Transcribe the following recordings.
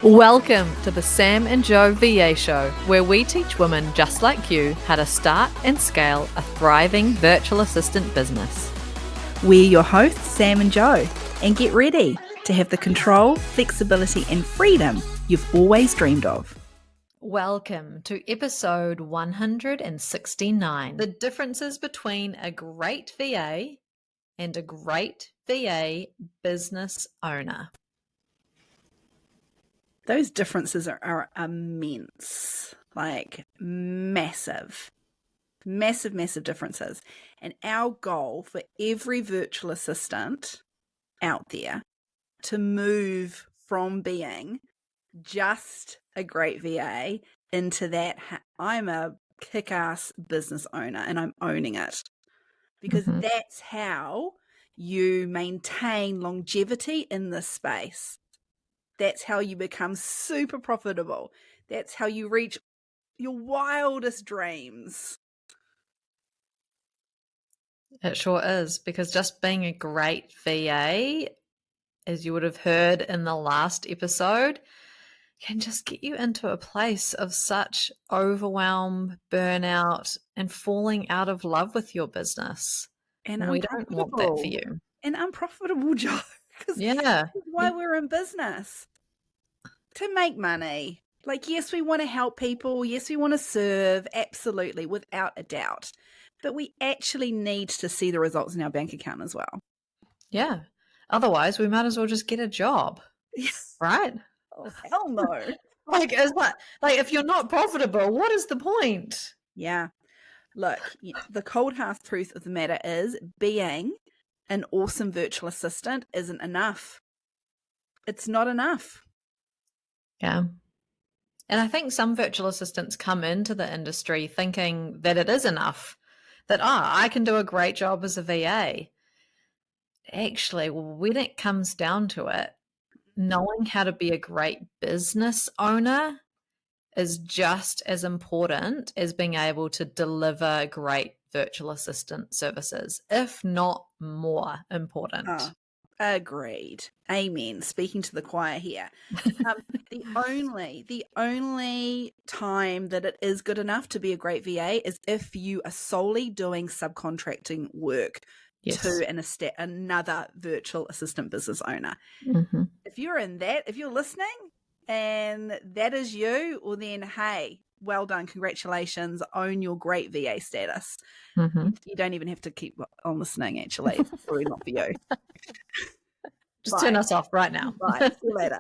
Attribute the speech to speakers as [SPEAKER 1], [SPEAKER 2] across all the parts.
[SPEAKER 1] Welcome to the Sam and Joe VA Show, where we teach women just like you how to start and scale a thriving virtual assistant business.
[SPEAKER 2] We're your hosts, Sam and Joe, and get ready to have the control, flexibility, and freedom you've always dreamed of.
[SPEAKER 1] Welcome to episode 169, the differences between a great VA and a great VA business owner.
[SPEAKER 2] Those differences are immense, like massive differences. And our goal for every virtual assistant out there to move from being just a great VA into that I'm a kick-ass business owner and I'm owning it. Because that's how you maintain longevity in this space. That's how you become super profitable. That's how you reach your wildest dreams.
[SPEAKER 1] It sure is, because just being a great VA, as you would have heard in the last episode, can just get you into a place of such overwhelm, burnout, and falling out of love with your business.
[SPEAKER 2] And
[SPEAKER 1] we don't want that for you.
[SPEAKER 2] An unprofitable job.
[SPEAKER 1] Yeah.
[SPEAKER 2] That's why we're in business. To make money. Like, yes, we want to help people. Yes, we want to serve. Absolutely, without a doubt. But we actually need to see the results in our bank account as well.
[SPEAKER 1] Yeah. Otherwise, we might as well just get a job.
[SPEAKER 2] Yes.
[SPEAKER 1] Right?
[SPEAKER 2] Oh, hell no.
[SPEAKER 1] Like if you're not profitable, what is the point?
[SPEAKER 2] Yeah. Look, the cold hard truth of the matter is being an awesome virtual assistant isn't enough. It's not enough.
[SPEAKER 1] Yeah. And I think some virtual assistants come into the industry thinking that it is enough, that, I can do a great job as a VA. Actually, when it comes down to it, knowing how to be a great business owner is just as important as being able to deliver great virtual assistant services, if not more important.
[SPEAKER 2] Agreed. Amen. Speaking to the choir here. The only time that it is good enough to be a great VA is if you are solely doing subcontracting work to another virtual assistant business owner.
[SPEAKER 1] Mm-hmm.
[SPEAKER 2] If you're listening and that is you, well then, hey, well done, congratulations, own your great VA status.
[SPEAKER 1] Mm-hmm.
[SPEAKER 2] You don't even have to keep on listening, actually. It's probably not for you.
[SPEAKER 1] Just turn us off right now.
[SPEAKER 2] Right, see you later.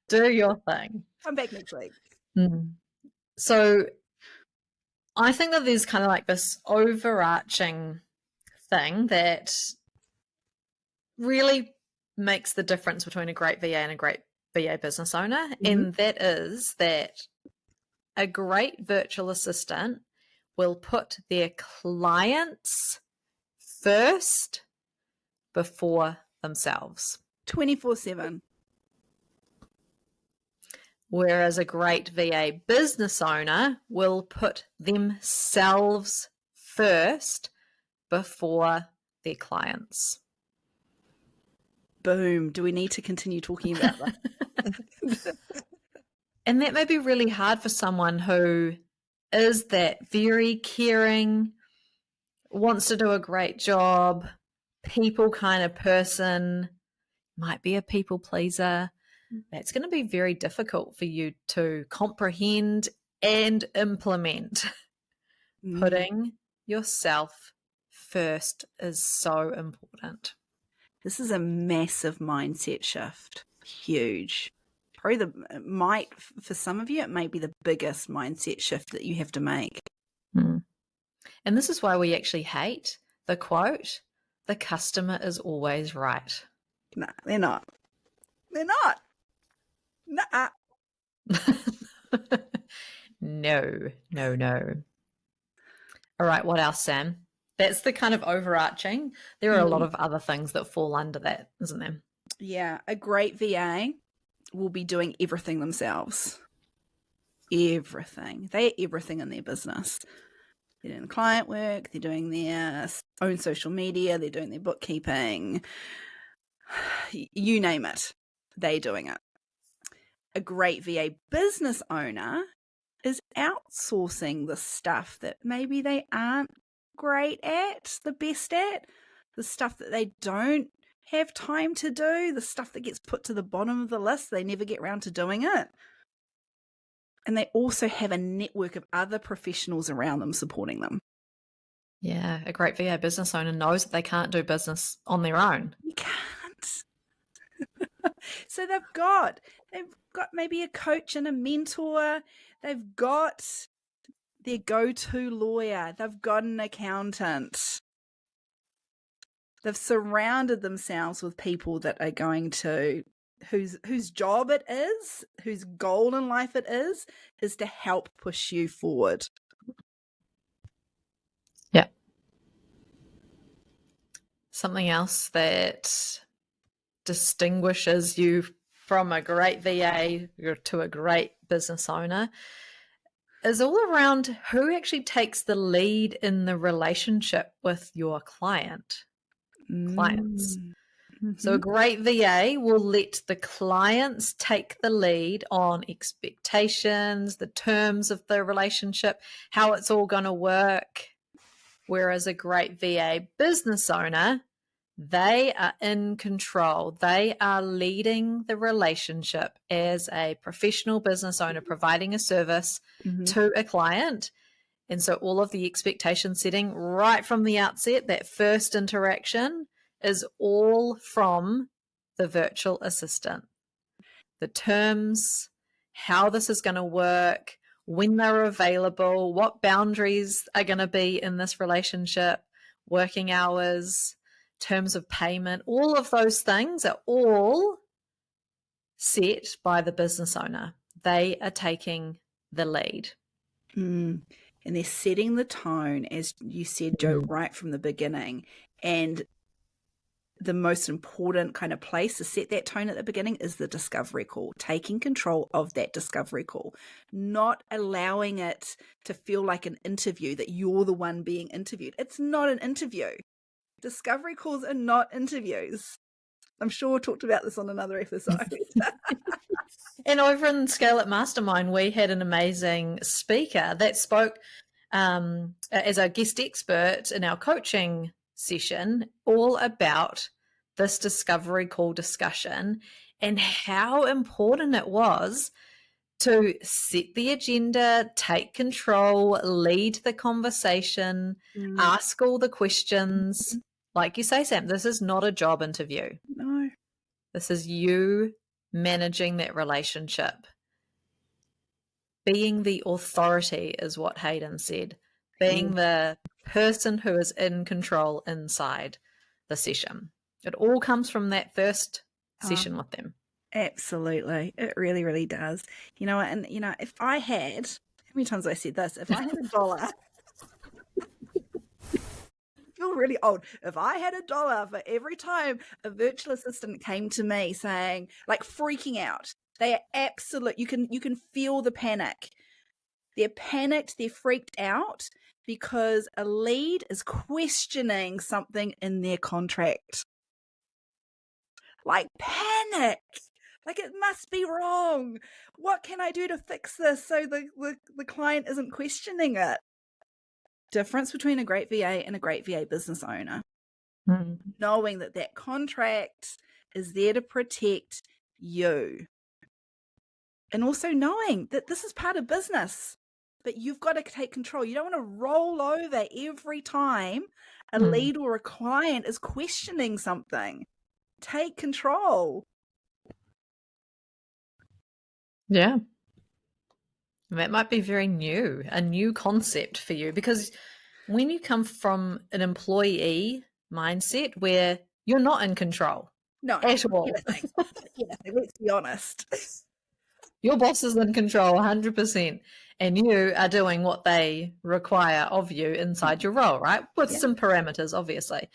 [SPEAKER 1] Do your thing.
[SPEAKER 2] Come back next week.
[SPEAKER 1] Mm-hmm. So I think that there's kind of like this overarching thing that really makes the difference between a great VA and a great VA business owner. Mm-hmm. And that is that a great virtual assistant will put their clients first before themselves.
[SPEAKER 2] 24/7.
[SPEAKER 1] Whereas a great VA business owner will put themselves first before their clients.
[SPEAKER 2] Boom. Do we need to continue talking about that?
[SPEAKER 1] And that may be really hard for someone who is that very caring, wants to do a great job, people kind of person, might be a people pleaser. That's going to be very difficult for you to comprehend and implement. Putting yourself first is so important.
[SPEAKER 2] This is a massive mindset shift. Huge. Probably for some of you, it might be the biggest mindset shift that you have to make.
[SPEAKER 1] And this is why we actually hate the quote, "The customer is always right."
[SPEAKER 2] No, they're not. They're not. Nuh-uh.
[SPEAKER 1] No. All right, what else, Sam? That's the kind of overarching. There are a lot of other things that fall under that, isn't there?
[SPEAKER 2] Yeah, a great VA will be doing everything themselves. Everything. They're everything in their business. They're doing client work, they're doing their own social media, they're doing their bookkeeping. You name it, they're doing it. a great VA business owner is outsourcing the stuff that maybe they aren't great at, the best at, the stuff that they don't have time to do, the stuff that gets put to the bottom of the list, they never get around to doing it. And they also have a network of other professionals around them supporting them.
[SPEAKER 1] Yeah, a great VA business owner knows that they can't do business on their own.
[SPEAKER 2] You can't. So they've got maybe a coach and a mentor. They've got their go-to lawyer. They've got an accountant. They've surrounded themselves with people that are going to, whose job it is, whose goal in life it is to help push you forward.
[SPEAKER 1] Yeah. Something else that distinguishes you from a great VA to a great business owner is all around who actually takes the lead in the relationship with your clients.
[SPEAKER 2] Mm-hmm.
[SPEAKER 1] So a great VA will let the clients take the lead on expectations, the terms of the relationship, how it's all going to work. Whereas a great VA business owner, they are in control. They are leading the relationship as a professional business owner, providing a service to a client. And so all of the expectation setting right from the outset, that first interaction, is all from the virtual assistant. The terms, how this is going to work, when they're available, what boundaries are going to be in this relationship, working hours, terms of payment, all of those things are all set by the business owner. They are taking the lead.
[SPEAKER 2] And they're setting the tone, as you said, Jo, right from the beginning. And the most important kind of place to set that tone at the beginning is the discovery call, taking control of that discovery call, not allowing it to feel like an interview, that you're the one being interviewed. It's not an interview. Discovery calls are not interviews. I'm sure we talked about this on another episode.
[SPEAKER 1] And over in Scale It Mastermind, we had an amazing speaker that spoke as a guest expert in our coaching session all about this discovery call discussion and how important it was to set the agenda, take control, lead the conversation, ask all the questions. Like you say, Sam, this is not a job interview.
[SPEAKER 2] No.
[SPEAKER 1] This is you managing that relationship. Being the authority is what Hayden said. Being the person who is in control inside the session. It all comes from that first session with them.
[SPEAKER 2] Absolutely. It really, really does. And if I had, how many times have I said this? If I had $1, I feel really old. If I had $1 for every time a virtual assistant came to me saying, like, freaking out, they are absolute, you can feel the panic. They're panicked, they're freaked out because a lead is questioning something in their contract. Like, panic. Like, it must be wrong. What can I do to fix this so the client isn't questioning it? Difference between a great VA and a great VA business owner. Knowing that contract is there to protect you. And also knowing that this is part of business, but you've got to take control. You don't want to roll over every time a lead or a client is questioning something. Take control.
[SPEAKER 1] Yeah. That might be very new, a new concept for you, because when you come from an employee mindset where you're not in control at all.
[SPEAKER 2] Anything, let's be honest.
[SPEAKER 1] Your boss is in control 100%, and you are doing what they require of you inside your role, right? With some parameters, obviously.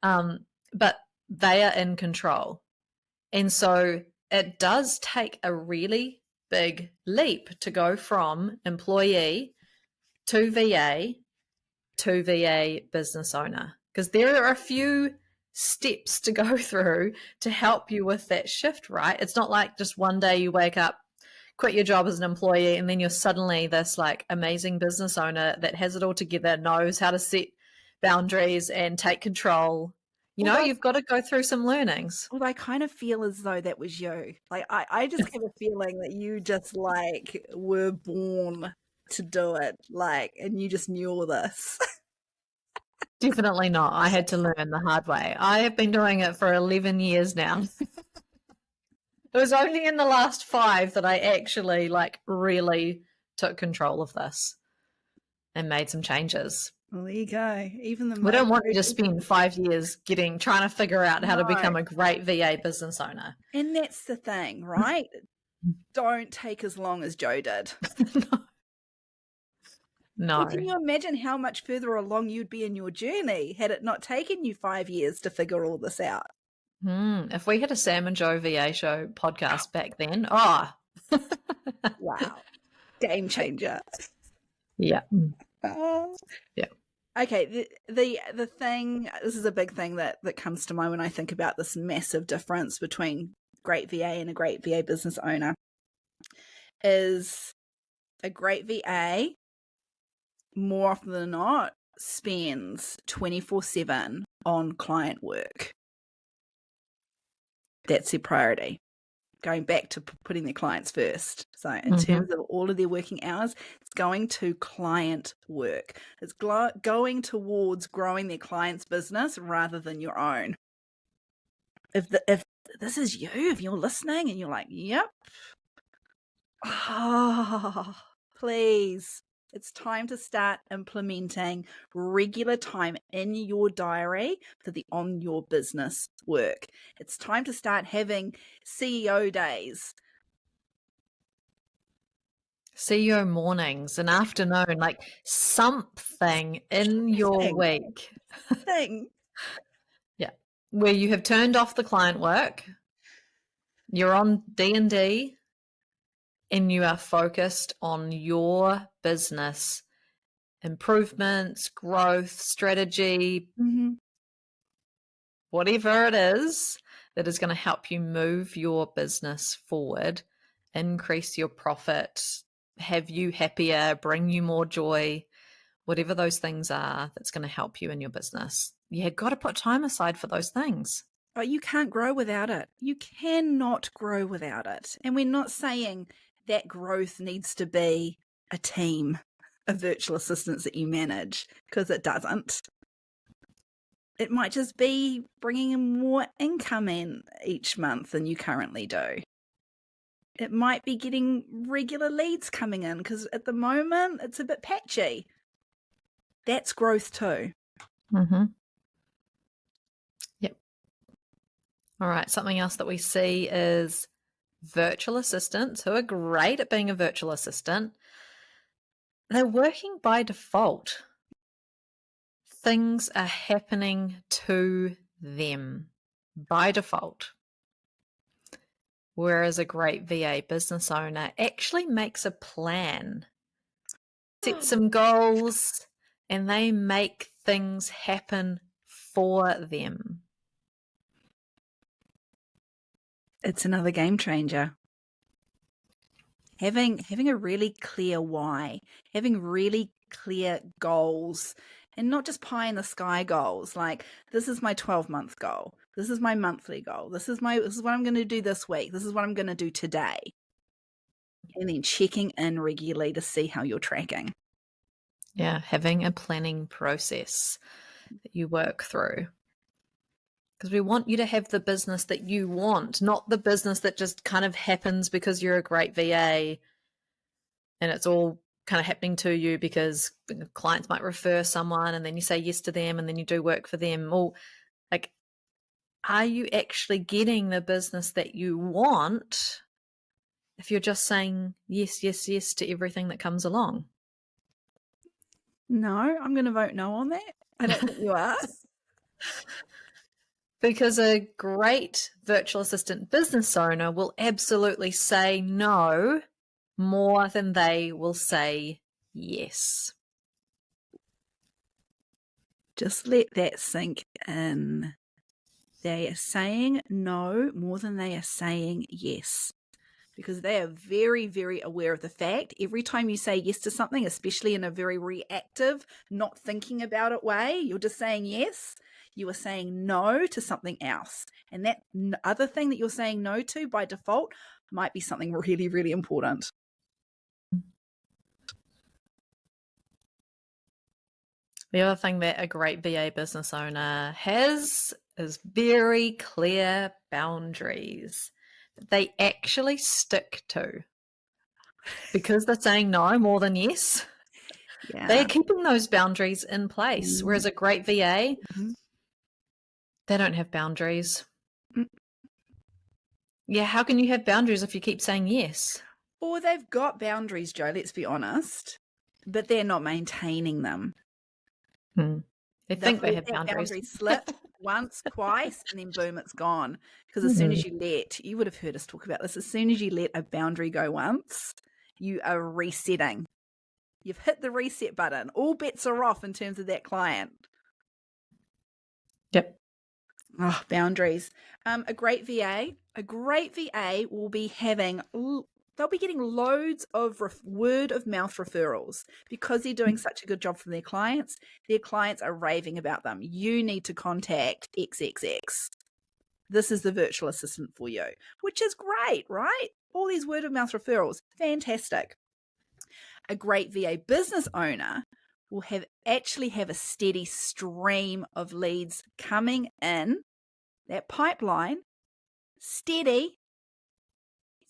[SPEAKER 1] But they are in control. And so it does take a really big leap to go from employee to VA business owner, because there are a few steps to go through to help you with that shift, right? It's not like just one day you wake up, quit your job as an employee, and then you're suddenly this like amazing business owner that has it all together, knows how to set boundaries and take control. You've got to go through some learnings.
[SPEAKER 2] Well, I kind of feel as though that was you. Like, I just have a feeling that you just like were born to do it, like, and you just knew all this.
[SPEAKER 1] Definitely not. I had to learn the hard way. I have been doing it for 11 years now. It was only in the last 5 that I actually like really took control of this and made some changes.
[SPEAKER 2] Well, there you go. Even the
[SPEAKER 1] We don't want you to spend 5 years trying to figure out how to become a great VA business owner.
[SPEAKER 2] And that's the thing, right? Don't take as long as Joe did.
[SPEAKER 1] No.
[SPEAKER 2] Well, can you imagine how much further along you'd be in your journey had it not taken you 5 years to figure all this out?
[SPEAKER 1] If we had a Sam and Joe VA show podcast back then,
[SPEAKER 2] wow, game changer.
[SPEAKER 1] Yeah.
[SPEAKER 2] Yeah. Okay, the thing, this is a big thing that comes to mind when I think about this massive difference between great VA and a great VA business owner is a great VA more often than not spends 24/7 on client work. That's their priority. Going back to putting their clients first. So in terms of all of their working hours, it's going to client work. It's going towards growing their client's business rather than your own. If this is you, if you're listening and you're like, yep, please, it's time to start implementing regular time in your diary for the on your business work. It's time to start having CEO days.
[SPEAKER 1] CEO mornings, an afternoon, like something in your week. Yeah. Where you have turned off the client work, you're on D&D, and you are focused on your business improvements, growth, strategy, whatever it is that is going to help you move your business forward, increase your profit, have you happier, bring you more joy, whatever those things are that's going to help you in your business. You've got to put time aside for those things.
[SPEAKER 2] But you can't grow without it. You cannot grow without it. And we're not saying that growth needs to be a team of virtual assistants that you manage, because it doesn't. It might just be bringing in more income in each month than you currently do. It might be getting regular leads coming in, because at the moment it's a bit patchy. That's growth too.
[SPEAKER 1] Yep. All right. Something else that we see is virtual assistants who are great at being a virtual assistant. They're working by default. Things are happening to them by default. Whereas a great VA business owner actually makes a plan, sets some goals, and they make things happen for them.
[SPEAKER 2] It's another game changer. Having a really clear why, having really clear goals, and not just pie in the sky goals. Like, this is my 12-month goal. This is my monthly goal. This is what I'm going to do this week. This is what I'm going to do today. And then checking in regularly to see how you're tracking.
[SPEAKER 1] Yeah, having a planning process that you work through. Because we want you to have the business that you want, not the business that just kind of happens because you're a great VA and it's all kind of happening to you because clients might refer someone and then you say yes to them and then you do work for them. Well, like, are you actually getting the business that you want if you're just saying yes, yes, yes to everything that comes along?
[SPEAKER 2] No, I'm going to vote no on that. I don't think you are.
[SPEAKER 1] Because a great virtual assistant business owner will absolutely say no more than they will say yes.
[SPEAKER 2] Just let that sink in. They are saying no more than they are saying yes. because they are very, very aware of the fact every time you say yes to something, especially in a very reactive, not thinking about it way, you're just saying yes, you are saying no to something else. And that other thing that you're saying no to by default might be something really, really important.
[SPEAKER 1] The other thing that a great VA business owner has is very clear boundaries that they actually stick to. Because they're saying no more than yes, they're
[SPEAKER 2] Yeah.
[SPEAKER 1] keeping those boundaries in place. Whereas a great VA,
[SPEAKER 2] Mm-hmm.
[SPEAKER 1] they don't have boundaries.
[SPEAKER 2] Mm.
[SPEAKER 1] Yeah, how can you have boundaries if you keep saying yes?
[SPEAKER 2] Or they've got boundaries, Joe, let's be honest, but they're not maintaining them.
[SPEAKER 1] They
[SPEAKER 2] They've
[SPEAKER 1] think they
[SPEAKER 2] let
[SPEAKER 1] have
[SPEAKER 2] that
[SPEAKER 1] boundaries.
[SPEAKER 2] boundary slip once, twice, and then boom, it's gone. Because as soon as you would have heard us talk about this, as soon as you let a boundary go once, you are resetting. You've hit the reset button. All bets are off in terms of that client.
[SPEAKER 1] Yep.
[SPEAKER 2] Oh, boundaries. A great VA will be having, they'll be getting loads of word of mouth referrals because they're doing such a good job from their clients. Their clients are raving about them. You need to contact XXX. This is the virtual assistant for you, which is great, right? All these word of mouth referrals, fantastic. A great VA business owner will actually have a steady stream of leads coming in, that pipeline, steady.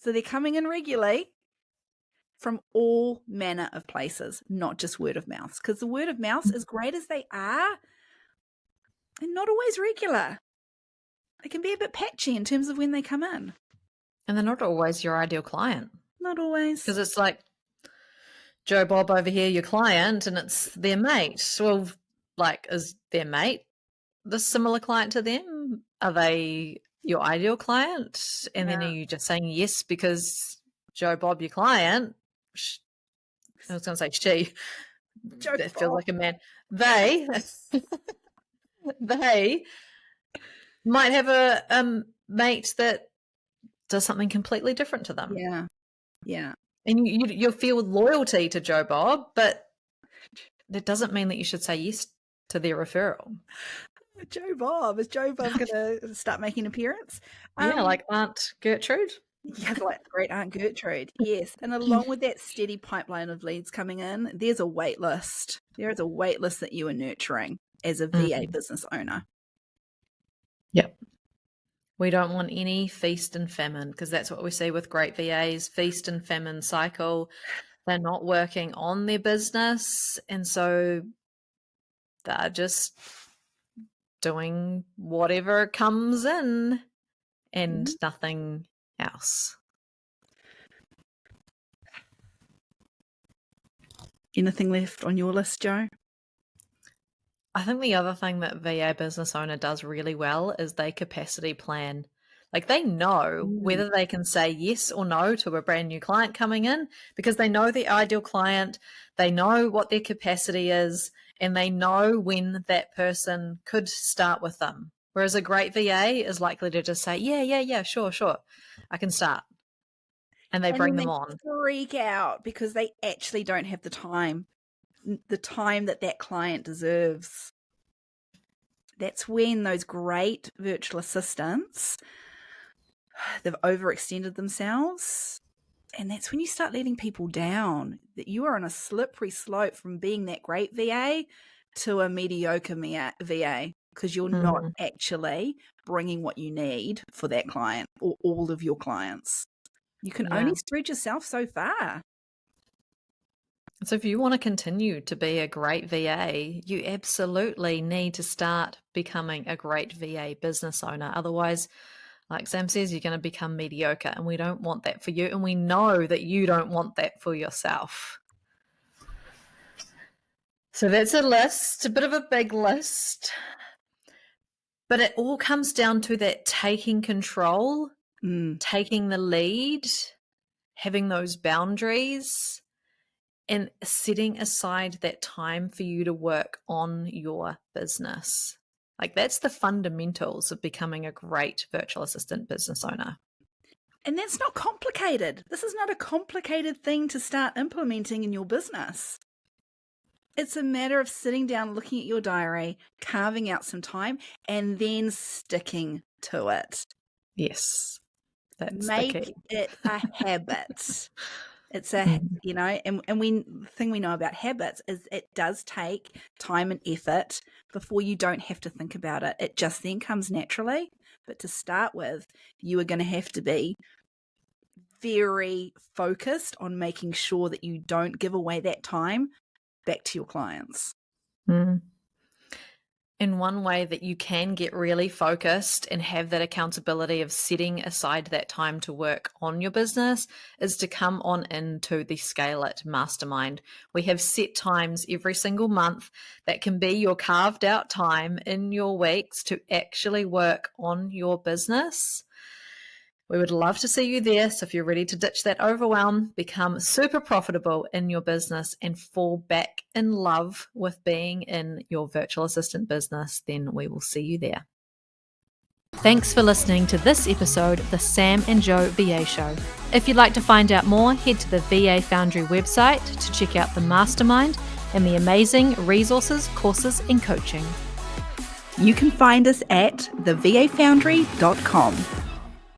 [SPEAKER 2] So they're coming in regularly from all manner of places, not just word of mouth. Because the word of mouth, as great as they are, they're not always regular. They can be a bit patchy in terms of when they come in.
[SPEAKER 1] And they're not always your ideal client.
[SPEAKER 2] Not always.
[SPEAKER 1] Because it's like Joe Bob over here, your client, and it's their mate. Well, like, is their mate the similar client to them? Are they your ideal client? And then are you just saying yes because Joe Bob, your client, I was going to say she,
[SPEAKER 2] Joe
[SPEAKER 1] that feels
[SPEAKER 2] Bob.
[SPEAKER 1] like a man. They, they might have a mate that does something completely different to them.
[SPEAKER 2] Yeah. Yeah.
[SPEAKER 1] And you'll feel loyalty to Joe Bob, but that doesn't mean that you should say yes to their referral.
[SPEAKER 2] Joe Bob. Is Joe Bob going to start making an appearance?
[SPEAKER 1] Yeah, like Aunt Gertrude.
[SPEAKER 2] Yeah, like great Aunt Gertrude. Yes. And along with that steady pipeline of leads coming in, there's a wait list. There is a wait list that you are nurturing as a VA business owner.
[SPEAKER 1] Yep. We don't want any feast and famine because that's what we see with great VAs, feast and famine cycle. They're not working on their business. And so they're just doing whatever comes in and nothing else.
[SPEAKER 2] Anything left on your list, Joe?
[SPEAKER 1] I think the other thing that VA business owner does really well is they capacity plan. Like they know whether they can say yes or no to a brand new client coming in because they know the ideal client, they know what their capacity is, and they know when that person could start with them. Whereas a great VA is likely to just say, yeah, sure, I can start. And they bring them on.
[SPEAKER 2] Freak out because they actually don't have the time that client deserves. That's when those great virtual assistants, they've overextended themselves. And that's when you start letting people down, that you are on a slippery slope from being that great VA to a mediocre VA because you're not actually bringing what you need for that client or all of your clients. You can only spread yourself so far.
[SPEAKER 1] So if you want to continue to be a great VA, you absolutely need to start becoming a great VA business owner. Otherwise, like Sam says, you're going to become mediocre, and we don't want that for you. And we know that you don't want that for yourself. So that's a list, a bit of a big list. But it all comes down to that taking control, taking the lead, having those boundaries, and setting aside that time for you to work on your business. Like that's the fundamentals of becoming a great virtual assistant business owner.
[SPEAKER 2] And that's not complicated. This is not a complicated thing to start implementing in your business. It's a matter of sitting down, looking at your diary, carving out some time, and then sticking to it.
[SPEAKER 1] Yes, that's the
[SPEAKER 2] Make
[SPEAKER 1] key.
[SPEAKER 2] it a habit. It's a, you know, and the thing we know about habits is it does take time and effort before you don't have to think about it. It just then comes naturally. But to start with, you are going to have to be very focused on making sure that you don't give away that time back to your clients.
[SPEAKER 1] Mm. And one way that you can get really focused and have that accountability of setting aside that time to work on your business is to come on into the Scale It Mastermind. We have set times every single month that can be your carved out time in your weeks to actually work on your business. We would love to see you there. So if you're ready to ditch that overwhelm, become super profitable in your business and fall back in love with being in your virtual assistant business, then we will see you there. Thanks for listening to this episode of the Sam and Joe VA Show. If you'd like to find out more, head to the VA Foundry website to check out the mastermind and the amazing resources, courses, and coaching.
[SPEAKER 2] You can find us at thevafoundry.com.